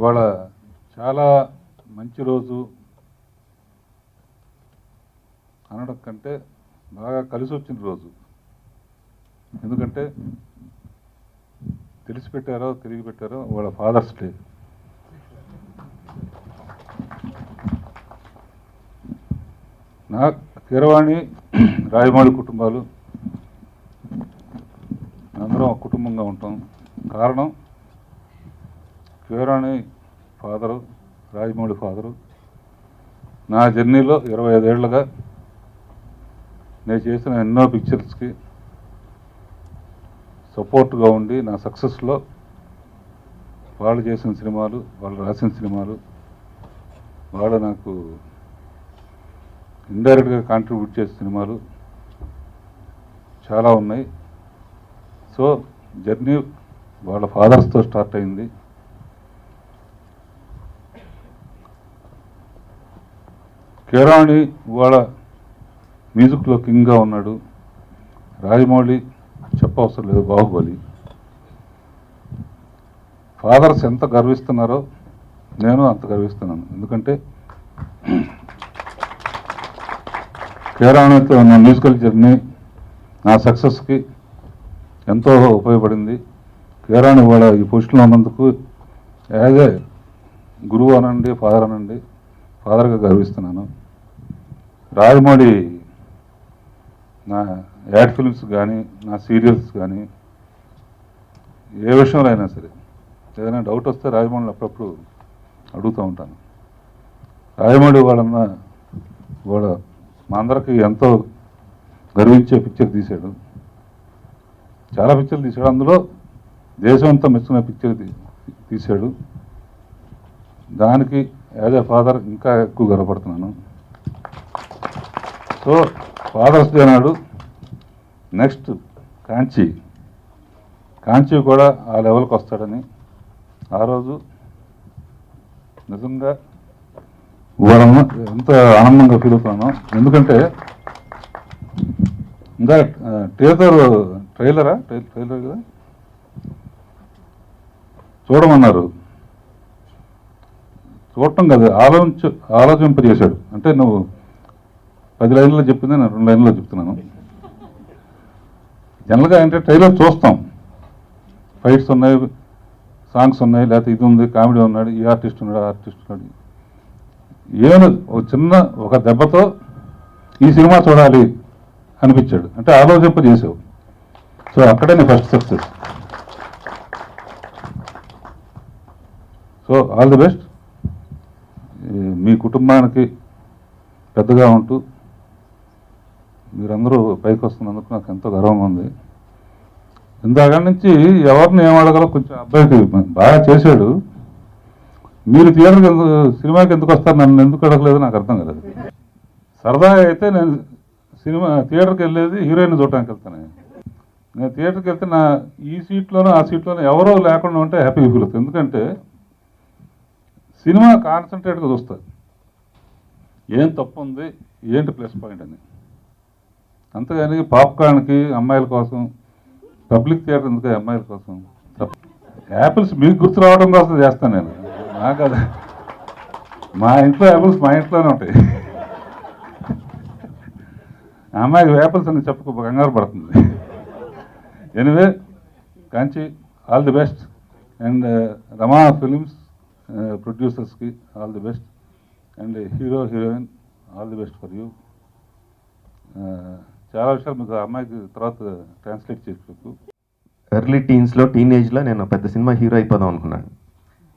ఇవాళ చాలా మంచి రోజు అనడం కంటే బాగా కలిసి వచ్చిన రోజు. ఎందుకంటే తెలిసి పెట్టారో తిరిగి పెట్టారో వాళ్ళ ఫాదర్స్ డే. నా కీరవాణి రాజమౌళి కుటుంబాలు అందరం ఒక కుటుంబంగా ఉంటాం. కారణం కీరవాణి ఫాదరు, రాజమౌళి ఫాదరు నా జర్నీలో 25 ఏళ్లుగా నేను చేసిన ఎన్నో పిక్చర్స్కి సపోర్ట్గా ఉండి నా సక్సెస్లో వాళ్ళు చేసిన సినిమాలు, వాళ్ళు రాసిన సినిమాలు, వాళ్ళు నాకు ఇండైరెక్ట్గా కాంట్రిబ్యూట్ చేసిన సినిమాలు చాలా ఉన్నాయి. సో జర్నీ వాళ్ళ ఫాదర్స్తో స్టార్ట్ అయింది. కీరవాణి వాళ్ళ మ్యూజిక్లో కింగ్గా ఉన్నాడు. రాజమౌళి చెప్పవసరం లేదు, బాహుబలి. ఫాదర్స్ ఎంత గర్విస్తున్నారో నేను అంత గర్విస్తున్నాను. ఎందుకంటే కీరవాణితో నా మ్యూజికల్ జర్నీ నా సక్సెస్కి ఎంతో ఉపయోగపడింది. కీరవాణి వాళ్ళ ఈ పొజిషన్లో ఉన్నందుకు యాజ్ ఏ గురువు అనండి, ఫాదర్ అనండి, ఫాదర్గా గర్విస్తున్నాను. రాజమౌళి నా యాడ్ ఫిల్మ్స్ కానీ, నా సీరియల్స్ కానీ, ఏ విషయంలో అయినా సరే ఏదైనా డౌట్ వస్తే రాజమౌళిని అప్పుడప్పుడు అడుగుతూ ఉంటాను. రాజమౌళి వాళ్ళ మా అందరికీ ఎంతో గర్వించే పిక్చర్ తీశాడు. చాలా పిక్చర్లు తీశాడు. అందులో దేశం అంతా మెచ్చుకునే పిక్చర్ తీశాడు. దానికి యాజ్ ఏ ఫాదర్ ఇంకా ఎక్కువ గర్వపడుతున్నాను. సో ఫాదర్స్ డే నాడు నెక్స్ట్ కాంచీ కూడా ఆ లెవెల్కి వస్తాడని ఆ రోజు నిజంగా వాళ్ళ ఎంత ఆనందంగా ఫీల్ అవుతున్నాను. ఎందుకంటే ఇంకా ట్రైలర్ కదా చూడమన్నారు. చూడటం కాదు, ఆలోచింపజేశాడు. అంటే నువ్వు 10 లైన్లో చెప్పింది నేను 2 లైన్లో చెప్తున్నాను. జనరల్గా అంటే ట్రైలర్ చూస్తాం, ఫైట్స్ ఉన్నాయి, సాంగ్స్ ఉన్నాయి, లేకపోతే ఇది ఉంది, కామెడీ ఉన్నాడు, ఈ ఆర్టిస్ట్ ఉన్నాడు, ఆ ఆర్టిస్ట్ ఉన్నాడు. ఏమైనా ఒక దెబ్బతో ఈ సినిమా చూడాలి అనిపించాడు. అంటే ఆలోచింపజేసావు. సో అక్కడే నీ first success. So all the best. మీ కుటుంబానికి పెద్దగా ఉంటూ మీరందరూ పైకి వస్తున్నందుకు నాకు ఎంతో గర్వంగా ఉంది. ఇందాక నుంచి ఎవరిని ఏం అడగాలో కొంచెం అబ్బాయికి బాగా చేశాడు. మీరు థియేటర్కి సినిమాకి ఎందుకు వస్తారు, నన్ను ఎందుకు అడగలేదు నాకు అర్థం కాలేదు. సరదాగా అయితే నేను థియేటర్కి వెళ్ళేది హీరోయిన్ చూడటానికి వెళ్తాను. నేను థియేటర్కి వెళ్తే నా ఈ సీట్లోనూ ఆ సీట్లోనూ ఎవరో లేకుండా ఉంటే హ్యాపీగా ఫీల్ అవుతుంది. ఎందుకంటే సినిమా కాన్సన్ట్రేట్గా చూస్తారు, ఏం తప్పు ఉంది, ఏంటి ప్లస్ పాయింట్ అని. అంతేగాని పాప్కార్న్కి అమ్మాయిల కోసం, పబ్లిక్ థియేటర్ ఎందుకు అమ్మాయిల కోసం. యాపిల్స్ మీకు గుర్తు రావడం కోసం చేస్తాను నేను. నాకు అది మా ఇంట్లో యాపిల్స్ మా ఇంట్లోనే ఉంటాయి. అమ్మాయికి యాపిల్స్ అని చెప్పక కంగారు పడుతుంది. Anyway Kanchi all the best. And Rama films ప్రొడ్యూసర్స్కి all the best. And heroine all the best for you. చాలా విషయాలు మీకు అమ్మాయికి తర్వాత ట్రాన్స్లేట్ చేసుకోవచ్చు. ఎర్లీ టీన్స్లో, టీనేజ్లో నేను పెద్ద సినిమా హీరో అయిపోదాం అనుకున్నాను.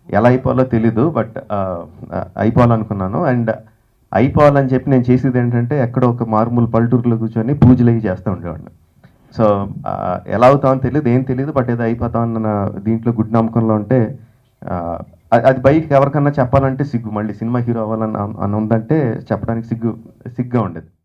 ఎలా అయిపోవాలో తెలీదు, బట్ అయిపోవాలనుకున్నాను. అండ్ అయిపోవాలని చెప్పి నేను చేసేది ఏంటంటే ఎక్కడో ఒక మారుమూల పల్లెటూరులో కూర్చొని పూజలు అవి చేస్తూ ఉండేవాడిని. సో ఎలా అవుతామని తెలియదు, ఏం తెలియదు, బట్ ఏదో అయిపోతామన్న దీంట్లో గుడ్ నమ్మకంలో ఉంటే అది బయటకి ఎవరికన్నా చెప్పాలంటే సిగ్గు. మళ్ళీ సినిమా హీరో అవ్వాలని ఉందంటే చెప్పడానికి సిగ్గుగా ఉండేది.